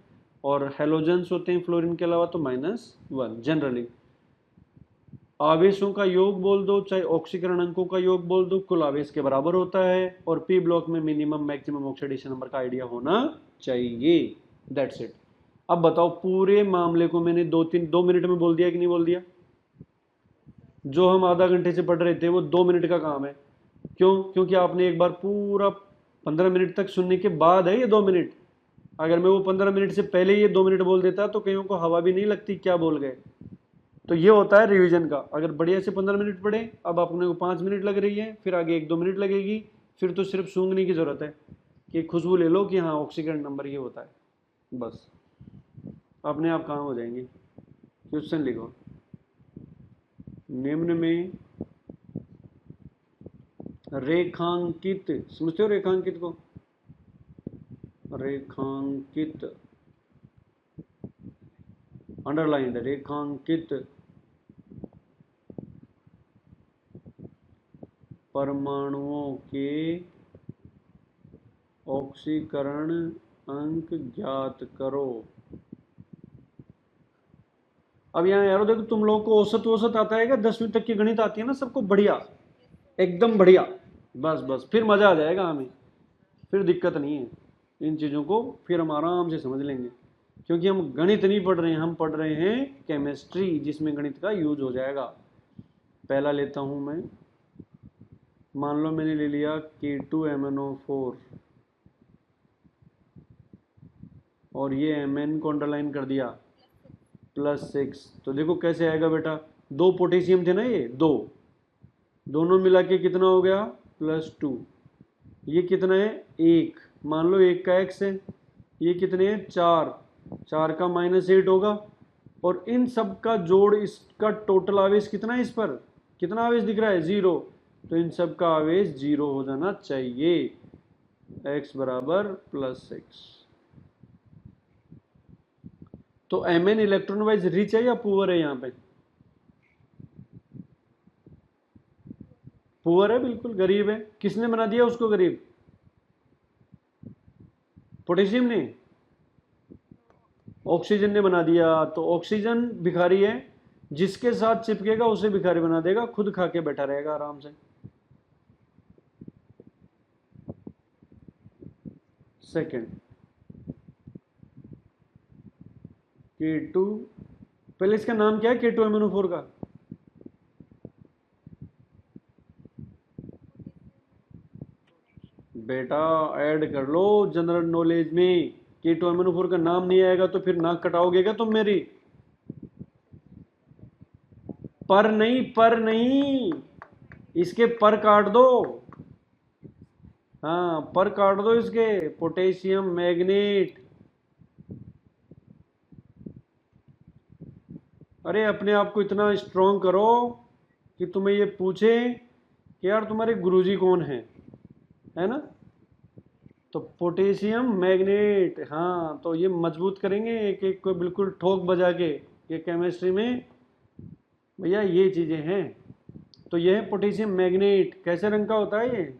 और हेलोजेंस होते हैं फ्लोरीन के अलावा तो -1 जनरली। आवेशों का योग बोल दो, चाहे ऑक्सीकरण अंकों का योग बोल दो, कुल आवेश के बराबर होता है, और पी ब्लॉक में मिनिमम मैक्सिमम ऑक्सीडेशन नंबर का आइडिया होना चाहिए। That's it. अब बताओ, पूरे मामले को मैंने 2 मिनट में बोल दिया कि नहीं बोल दिया? जो हम आधा घंटे से पढ़ रहे थे वो 2 मिनट का काम है। क्यों? क्योंकि आपने एक बार पूरा 15 मिनट तक सुनने के बाद है ये 2 मिनट। अगर मैं वो 15 मिनट से पहले ये 2 मिनट बोल देता तो कईयों को हवा भी नहीं लगती क्या बोल गए। तो ये होता है रिवीजन का, अगर बढ़िया से 15 मिनट पढ़े, अब अपने को 5 मिनट लग रही है, फिर आगे 1-2 मिनट लगेगी, फिर तो सिर्फ सूंघने की जरूरत है कि खुशबू ले लो कि हाँ ऑक्सीकरण नंबर ये होता है, बस अपने आप काम हो जाएंगे। क्वेश्चन लिखो, निम्न में रेखांकित, समझते हो रेखांकित को? रेखांकित, अंडरलाइंड, रेखांकित परमाणुओं के ऑक्सीकरण अंक ज्ञात करो। अब यहाँ यारो देखो, तुम लोगों को औसत औसत आता है क्या? 10वीं तक की गणित आती है ना सबको? बढ़िया, एकदम बढ़िया, बस बस फिर मजा आ जाएगा हमें, फिर दिक्कत नहीं है, इन चीज़ों को फिर हम आराम से समझ लेंगे, क्योंकि हम गणित नहीं पढ़ रहे हैं, हम पढ़ रहे हैं केमिस्ट्री, जिसमें गणित का यूज हो जाएगा। पहला लेता हूं मैं, मान लो मैंने ले लिया K2MnO4 और ये Mn को अंडरलाइन कर दिया +6, तो देखो कैसे आएगा बेटा, 2 पोटेशियम थे ना, ये दोनों मिला के कितना हो गया +2, ये कितना है 1, मान लो 1 का x है, ये कितने हैं 4, 4 का -8 होगा, और इन सब का जोड़, इसका टोटल आवेश कितना है, इस पर कितना आवेश दिख रहा है 0, तो इन सब का आवेश 0 हो जाना चाहिए, x बराबर +6। तो Mn इलेक्ट्रॉन वाइज रिच है या पुअर है? यहाँ पे पुअर है, बिल्कुल गरीब है। किसने बना दिया उसको गरीब? पोटेशियम ने, ऑक्सीजन ने बना दिया। तो ऑक्सीजन भिखारी है, जिसके साथ चिपकेगा उसे भिखारी बना देगा, खुद खा के बैठा रहेगा आराम से। सेकंड, K2, पहले इसका नाम क्या है K2MnO4 का? बेटा ऐड कर लो जनरल नॉलेज में, K2MnO4 का नाम नहीं आएगा तो फिर नाक कटाओगे क्या तुम मेरी? पर नहीं, पर नहीं, इसके पर काट दो। हाँ, पर काट दो इसके। Potassium magnet. अरे अपने आप को इतना स्ट्रांग करो कि तुम्हें ये पूछे कि यार तुम्हारे गुरुजी कौन है ना। तो पोटेशियम मैग्नेट, हाँ, तो ये मजबूत करेंगे एक एक को बिल्कुल ठोक बजा के। ये केमिस्ट्री में भैया ये चीजें हैं। तो ये है पोटेशियम मैग्नेट। कैसे रंग का होता है ये?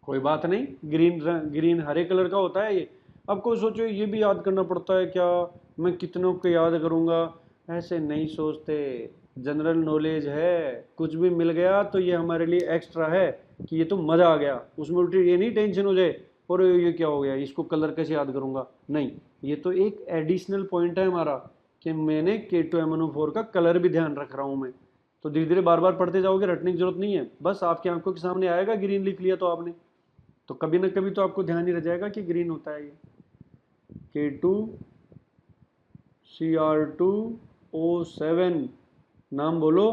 कोई बात नहीं, ग्रीन रंग, ग्रीन हरे कलर का होता है ये। अब कोई सोचो ये भी याद करना पड़ता है क्या, मैं कितनों को याद करूंगा? ऐसे नहीं सोचते। जनरल नॉलेज है, कुछ भी मिल गया तो ये हमारे लिए एक्स्ट्रा है कि ये तो मजा आ गया। उसमें उल्टी ये नहीं टेंशन हो जाए और ये क्या हो गया, इसको कलर कैसे याद करूंगा? नहीं, ये तो एक एडिशनल पॉइंट है हमारा कि मैंने K2MnO4 का कलर भी ध्यान रख रहा हूं मैं। तो धीरे धीरे बार बार पढ़ते जाओगे, रटने की जरूरत नहीं है, बस आपकी आंखों के सामने आएगा ग्रीन लिख लिया तो आपने, तो कभी ना कभी तो आपको ध्यान ही रह जाएगा कि ग्रीन होता है ये। K2Cr2O7, नाम बोलो।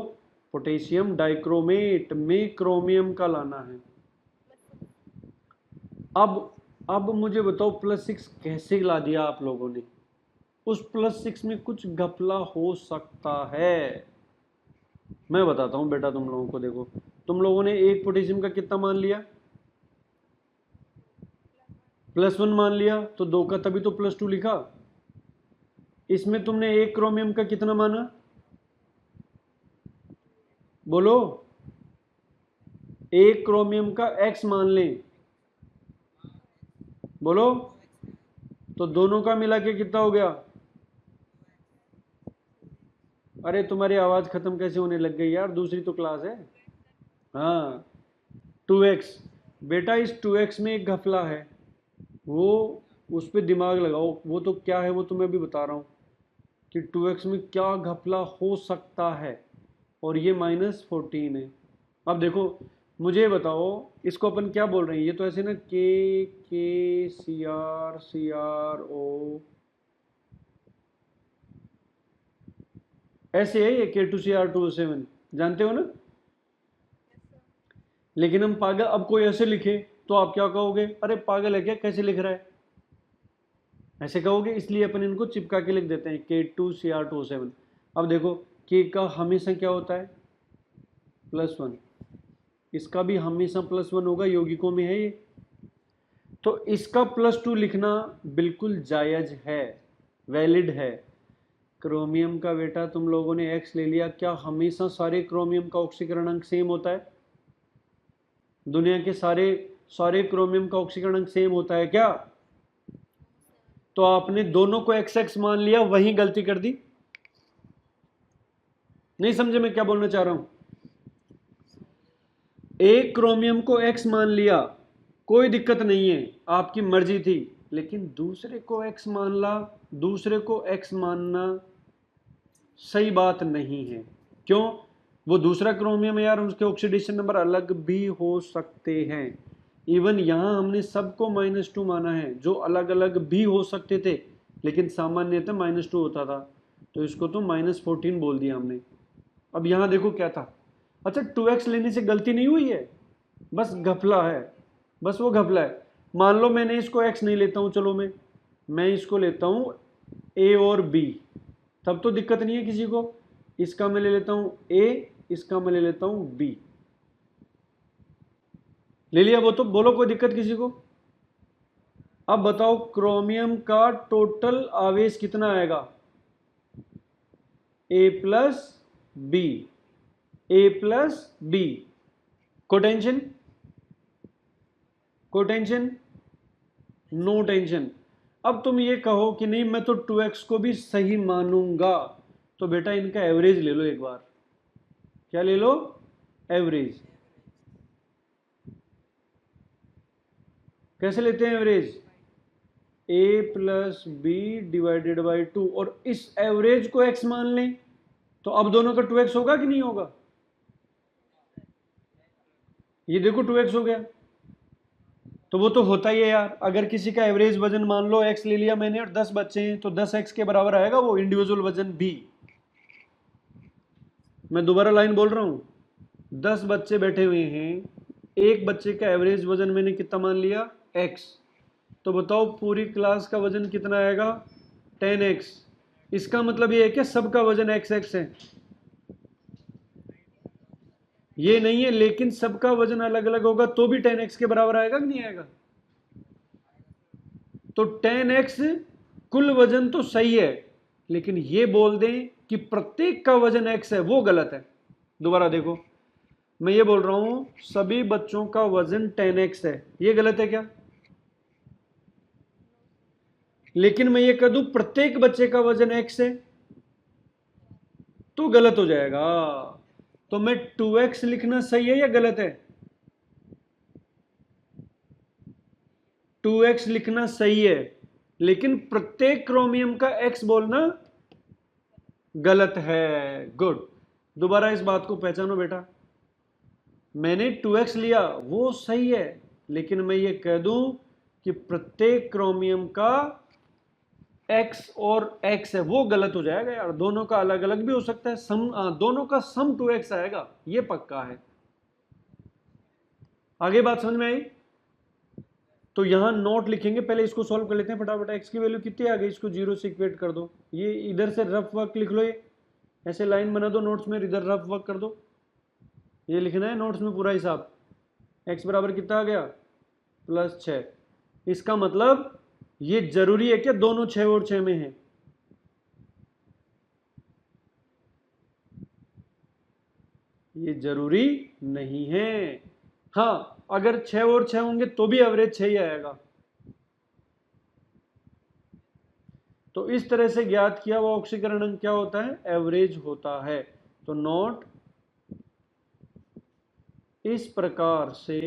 पोटेशियम डाइक्रोमेट में क्रोमियम का लाना है। अब मुझे बताओ +6 कैसे ला दिया आप लोगों ने? उस +6 में कुछ घपला हो सकता है। मैं बताता हूं बेटा तुम लोगों को। देखो, तुम लोगों ने एक पोटेशियम का कितना मान लिया? +1 मान लिया, तो 2 का तभी तो +2 लिखा। इसमें तुमने एक क्रोमियम का कितना माना? बोलो। एक क्रोमियम का X मान लें। बोलो। तो दोनों का मिला के कितना हो गया? अरे तुम्हारी आवाज खत्म कैसे होने लग गई यार, दूसरी तो क्लास है। हाँ, 2x। बेटा इस 2x में एक घपला है, वो उस पर दिमाग लगाओ। वो तो क्या है वो तो मैं भी बता रहा हूँ कि 2x में क्या घपला हो सकता है। और ये -14 है। अब देखो, मुझे बताओ इसको अपन क्या बोल रहे हैं? ये तो ऐसे ना, K Cr ऐसे है ये K2Cr2O7, जानते हो ना। लेकिन हम पागल, अब कोई ऐसे लिखे तो आप क्या कहोगे? अरे पागल है क्या, कैसे लिख रहा है? ऐसे कहोगे, इसलिए अपन इनको चिपका के लिख देते हैं K2Cr2O7। अब देखो, K का हमेशा क्या होता है? +1। इसका भी हमेशा +1 होगा, यौगिकों में है ये। तो इसका +2 लिखना बिल्कुल जायज है, वैलिड है। क्रोमियम का बेटा तुम लोगों ने X ले लिया, क्या हमेशा सारे क्रोमियम का ऑक्सीकरण अंक सेम होता है? दुनिया के सारे सारे क्रोमियम का ऑक्सीकरण अंक सेम होता है क्या? तो आपने दोनों को XX मान लिया, वही गलती कर दी। नहीं समझे मैं क्या बोलना चाह रहा हूं? एक क्रोमियम को X मान लिया, कोई दिक्कत नहीं है, आपकी मर्जी थी। लेकिन दूसरे को X मान ला, दूसरे को X मानना सही बात नहीं है। क्यों? वो दूसरा क्रोमियम है यार, उसके ऑक्सीडेशन नंबर अलग भी हो सकते हैं। इवन यहां हमने सबको -2 माना है, जो अलग अलग भी हो सकते थे, लेकिन सामान्यतः -2 होता था। तो इसको तो -14 बोल दिया हमने। अब यहां देखो क्या था। अच्छा, 2x लेने से गलती नहीं हुई है, बस घपला है। बस वो घपला है। मान लो मैंने इसको x नहीं लेता हूं, चलो मैं इसको लेता हूं a और b, तब तो दिक्कत नहीं है किसी को। इसका मैं ले लेता हूं a, इसका मैं ले लेता हूं b। ले लिया, वो तो बोलो, कोई दिक्कत किसी को? अब बताओ क्रोमियम का टोटल आवेश कितना आएगा? a plus B, a plus B. कोई टेंशन? कोई टेंशन? No tension. अब तुम ये कहो कि नहीं मैं तो 2x को भी सही मानूंगा, तो बेटा इनका एवरेज ले लो एक बार। क्या ले लो? एवरेज। कैसे लेते हैं average? a plus B divided by 2, और इस एवरेज को x मान लें, तो अब दोनों का 2x होगा कि नहीं होगा? ये देखो 2x हो गया। तो वो तो होता ही है यार, अगर किसी का एवरेज वजन मान लो x ले लिया मैंने और 10 बच्चे हैं, तो 10x के बराबर आएगा वो इंडिविजुअल वजन भी। मैं दोबारा लाइन बोल रहा हूं। 10 बच्चे बैठे हुए हैं, एक बच्चे का एवरेज वजन मैंने कितना मान लिया, x। तो बताओ पूरी क्लास का वजन कितना आएगा, 10x। इसका मतलब ये है कि सबका वजन x है, ये नहीं है, लेकिन सबका वजन अलग अलग होगा तो भी 10x के बराबर आएगा कि नहीं आएगा। तो 10x कुल वजन तो सही है, लेकिन ये बोल दें कि प्रत्येक का वजन x है, वो गलत है। दोबारा देखो, मैं ये बोल रहा हूं सभी बच्चों का वजन 10x है, ये गलत है क्या। लेकिन मैं ये कह दूं प्रत्येक बच्चे का वजन x है, तो गलत हो जाएगा। तो मैं 2x लिखना सही है या गलत है, 2x लिखना सही है, लेकिन प्रत्येक क्रोमियम का x बोलना गलत है। गुड, दोबारा इस बात को पहचानो बेटा। मैंने 2x लिया वो सही है, लेकिन मैं ये कह दूं कि प्रत्येक क्रोमियम का x और x है, वो गलत हो जाएगा यार। दोनों का अलग अलग भी हो सकता है, दोनों का सम 2x आएगा, ये पक्का है। आगे बात समझ में आई। तो यहां नोट लिखेंगे, पहले इसको सॉल्व कर लेते हैं फटाफट। x की वैल्यू कितनी आ गई, इसको 0 से इक्वेट कर दो। ये इधर से रफ वर्क लिख लो, ये ऐसे लाइन बना दो नोट्स में, इधर रफ वर्क कर दो। ये लिखना है नोट्स में पूरा हिसाब। x बराबर कितना आ गया, +6। इसका मतलब ये जरूरी है कि दोनों 6 और 6 में है, ये जरूरी नहीं है। हाँ, अगर 6 और 6 होंगे तो भी एवरेज 6 ही आएगा। तो इस तरह से ज्ञात किया हुआ ऑक्सीकरण अंक क्या होता है, एवरेज होता है। तो नोट इस प्रकार से,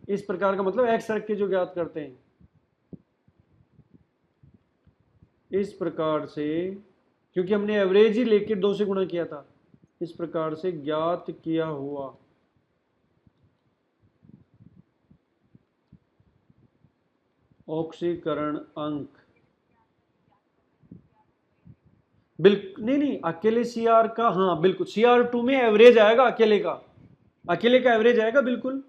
इस प्रकार का मतलब एक्स रख के जो ज्ञात करते हैं, इस प्रकार से, क्योंकि हमने एवरेज ही लेके 2 से गुणा किया था, इस प्रकार से ज्ञात किया हुआ ऑक्सीकरण अंक, बिल्कुल नहीं नहीं, अकेले सीआर का, हाँ बिल्कुल CR2 में एवरेज आएगा, अकेले का एवरेज आएगा, बिल्कुल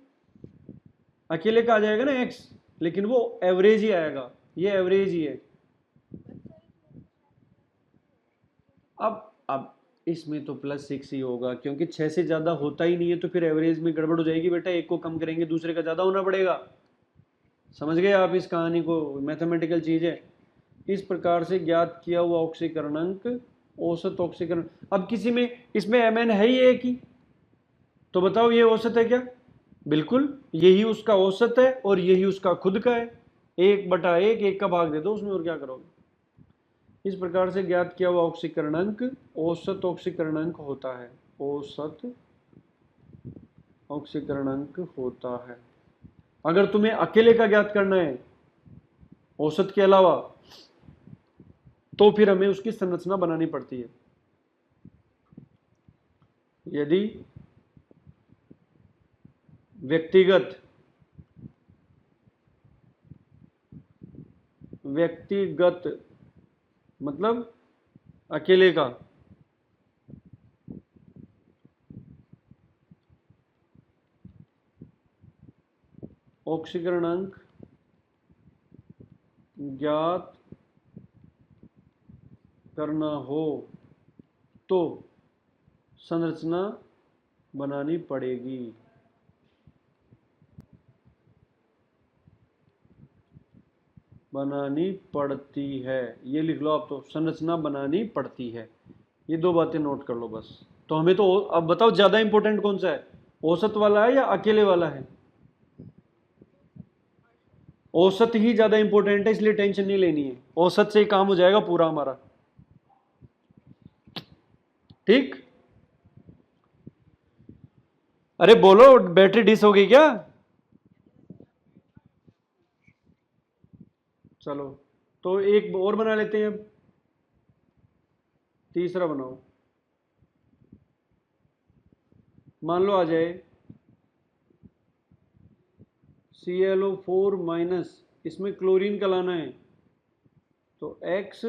अकेले का आ जाएगा ना एक्स, लेकिन वो एवरेज ही आएगा, ये एवरेज ही है। अब इसमें तो +6 ही होगा, क्योंकि 6 से ज्यादा होता ही नहीं है, तो फिर एवरेज में गड़बड़ हो जाएगी बेटा। एक को कम करेंगे दूसरे का ज्यादा होना पड़ेगा। समझ गए आप इस कहानी को, मैथमेटिकल चीज है। इस प्रकार से ज्ञात किया हुआ ऑक्सीकरण अंक, औसत ऑक्सीकरण। अब किसी में इसमें Mn है ही एक ही, तो बताओ ये औसत है क्या, बिल्कुल यही उसका औसत है और यही उसका खुद का है। 1/1, 1 का भाग दे दो उसमें, और क्या करोगे। इस प्रकार से ज्ञात किया हुआ ऑक्सीकरण अंक औसत ऑक्सीकरण अंक होता है, औसत ऑक्सीकरण अंक होता है। अगर तुम्हें अकेले का ज्ञात करना है औसत के अलावा, तो फिर हमें उसकी संरचना बनानी पड़ती है। यदि व्यक्तिगत मतलब अकेले का ऑक्सीकरण अंक ज्ञात करना हो तो संरचना बनानी पड़ेगी। बनानी पड़ती है, ये लिख लो आप, तो संरचना बनानी पड़ती है। ये 2 बातें नोट कर लो बस। तो हमें तो अब बताओ ज्यादा इंपॉर्टेंट कौन सा है, औसत वाला है या अकेले वाला है। औसत ही ज्यादा इंपॉर्टेंट है, इसलिए टेंशन नहीं लेनी है, औसत से ही काम हो जाएगा पूरा हमारा। ठीक, अरे बोलो, बैटरी डिस हो गई क्या। चलो, तो एक और बना लेते हैं, अब तीसरा बनाओ। मान लो आ जाए ClO4-, इसमें क्लोरीन का लाना है, तो X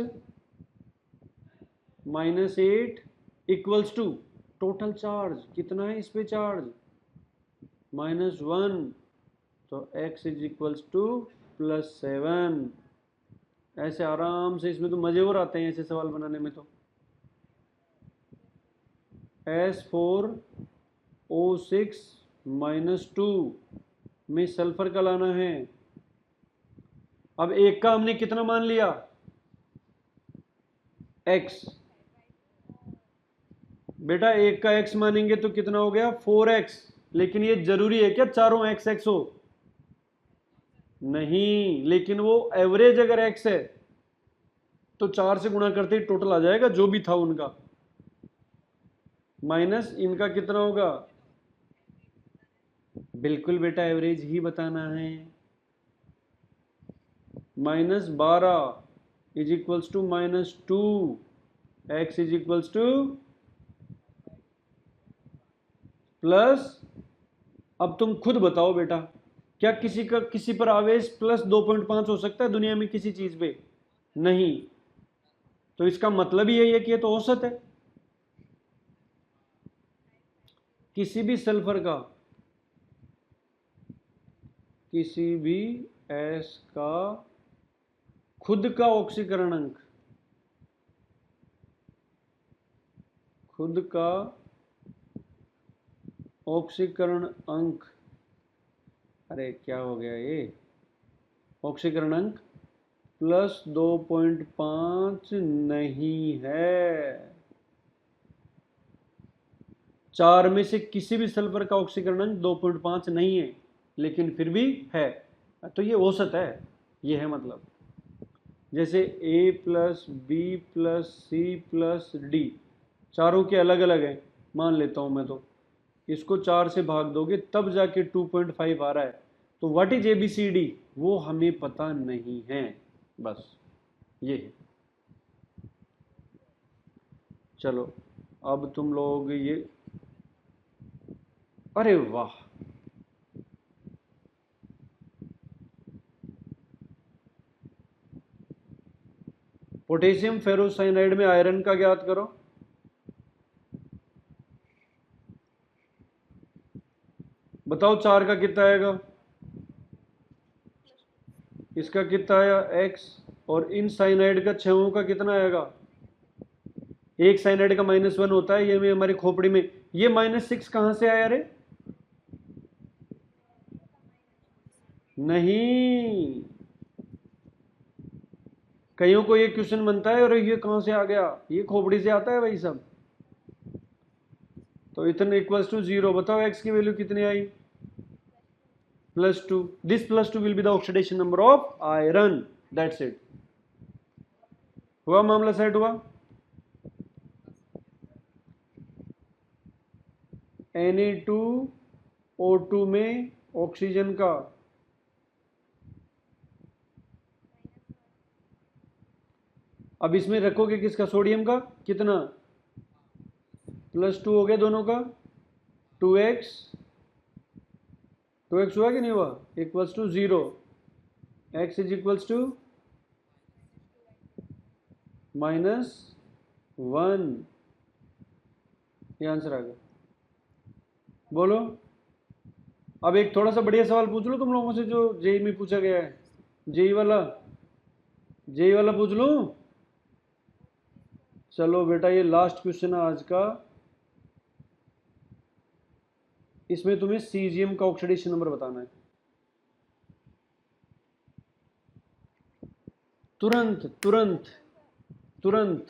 -8 = टोटल चार्ज कितना है इस पे चार्ज, -1, तो x इज इक्वल्स टू +7। ऐसे आराम से, इसमें तो मजे और आते हैं ऐसे सवाल बनाने में। तो S4O6-2 में सल्फर का लाना है। अब एक का हमने कितना मान लिया, x। बेटा एक का x मानेंगे तो कितना हो गया 4x। लेकिन ये जरूरी है क्या चारों x x हो, नहीं, लेकिन वो एवरेज अगर x है तो 4 से गुणा करते ही टोटल आ जाएगा जो भी था उनका, माइनस इनका कितना होगा। बिल्कुल बेटा एवरेज ही बताना है। -12 is equals to -2, x is equals to plus. अब तुम खुद बताओ बेटा, क्या किसी पर आवेश +2.5 हो सकता है दुनिया में किसी चीज पे, नहीं। तो इसका मतलब ही यही है कि ये तो औसत है। किसी भी सल्फर का, किसी भी एस का खुद का ऑक्सीकरण अंक, खुद का ऑक्सीकरण अंक, अरे क्या हो गया ये, ऑक्सीकरण अंक +2.5 नहीं है। 4 में से किसी भी सल्फर का ऑक्सीकरण अंक 2.5 नहीं है, लेकिन फिर भी है, तो ये औसत है, ये है मतलब। जैसे A+B+C+D चारों के अलग अलग हैं, मान लेता हूं मैं, तो इसको 4 से भाग दोगे तब जाके 2.5 आ रहा है। तो व्हाट इज ABCD, वो हमें पता नहीं है, बस ये है। चलो अब तुम लोग ये, अरे वाह, पोटेशियम फेरोसाइनाइड में आयरन का ज्ञात करो। बताओ 4 का कितना आएगा, इसका कितना आया x, और इन साइनाइड का 6 का कितना आएगा। एक साइनाइड का -1 होता है, ये में हमारी खोपड़ी में, ये -6 कहां से आया रे, नहीं। कईयों को ये क्वेश्चन बनता है और ये कहां से आ गया, ये खोपड़ी से आता है भाई सब। तो इथन इक्वल्स टू 0, बताओ x की वैल्यू कितनी आई, +2। This +2 will be the oxidation number of iron, that's it. हुआ मामला सेट हुआ। Na2O2 में ऑक्सीजन का, अब इसमें रखोगे किसका, सोडियम का कितना, +2 हो गया दोनों का, 2x, 2x हुआ कि नहीं हुआ, equals to 0, x is equals to -1, ये आंसर आ गया। बोलो, अब एक थोड़ा सा बढ़िया सवाल पूछ लो तुम लोगों से जो जेई में पूछा गया है, जेई वाला, जेई वाला पूछ लूं। चलो बेटा ये लास्ट क्वेश्चन है आज का, इसमें तुम्हें सीजियम का ऑक्सीडेशन नंबर बताना है। तुरंत तुरंत तुरंत।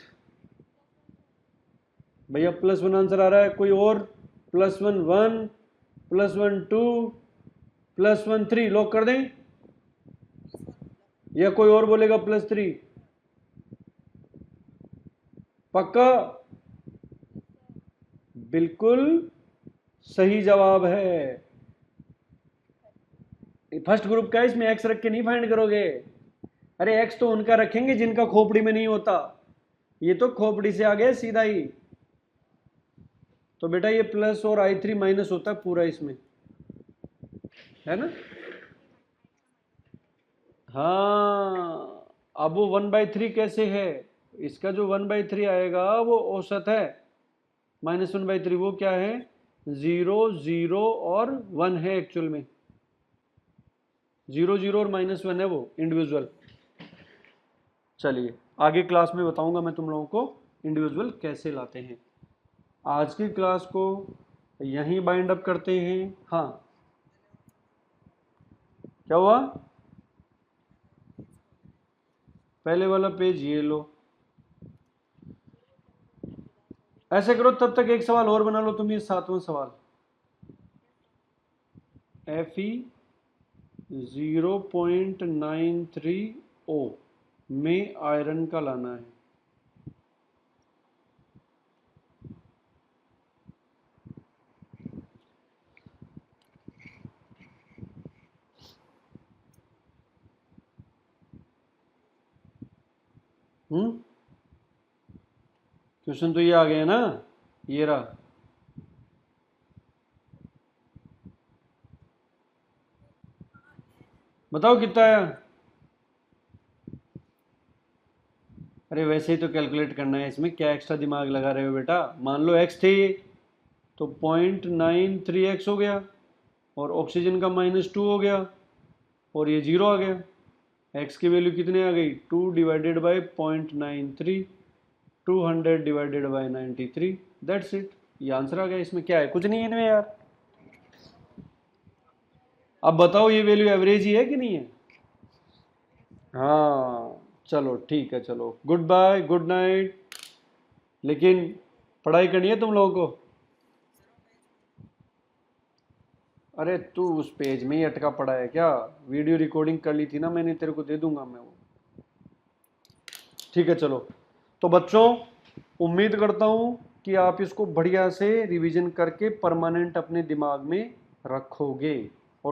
भैया +1 आंसर आ रहा है, कोई और, +1 1, +1 2, +1 3 लॉक कर दें, या कोई और बोलेगा +3, पक्का, बिल्कुल सही जवाब है। फर्स्ट ग्रुप का है, इसमें एक्स रख के नहीं फाइंड करोगे। अरे एक्स तो उनका रखेंगे जिनका खोपड़ी में नहीं होता, ये तो खोपड़ी से आ गया सीधा ही। तो बेटा ये प्लस और I3 माइनस होता है पूरा इसमें, है ना। हाँ, अब वो 1/3 कैसे है, इसका जो 1/3 आएगा वो औसत है, -1/3 वो क्या है, 0 0 और 1 है एक्चुअल में, 0 0 और -1 है वो इंडिविजुअल। चलिए आगे क्लास में बताऊंगा मैं तुम लोगों को इंडिविजुअल कैसे लाते हैं। आज की क्लास को यहीं बाइंड अप करते हैं। हाँ क्या हुआ, पहले वाला पेज ये लो, ऐसे करो तब तक एक सवाल और बना लो तुम, ये 7वां सवाल, Fe 0.93O में आयरन का लाना है। क्वेश्चन तो ये आ गया ना, ये रहा। बताओ कितना आया। अरे वैसे ही तो कैलकुलेट करना है, इसमें क्या एक्स्ट्रा दिमाग लगा रहे हो बेटा। मान लो x थे ये, तो 0.93x हो गया, और ऑक्सीजन का -2 हो गया, और ये 0 आ गया। x की वैल्यू कितने आ गई, 2 divided by 0.93, 200 divided by 93, that's it. ये आंसर आ गया। इसमें क्या है, कुछ नहीं है इनमें यार। अब बताओ ये वैल्यू एवरेज ही है कि नहीं है। हाँ चलो ठीक है, चलो गुड बाय, गुड नाइट। लेकिन पढ़ाई करनी है तुम लोगों को। अरे तू उस पेज में ही अटका पड़ा है क्या, वीडियो रिकॉर्डिंग कर ली थी ना मैंने, तेरे को दे दूंगा मैं वो। ठीक है चलो, तो बच्चों उम्मीद करता हूँ कि आप इसको बढ़िया से रिवीजन करके परमानेंट अपने दिमाग में रखोगे।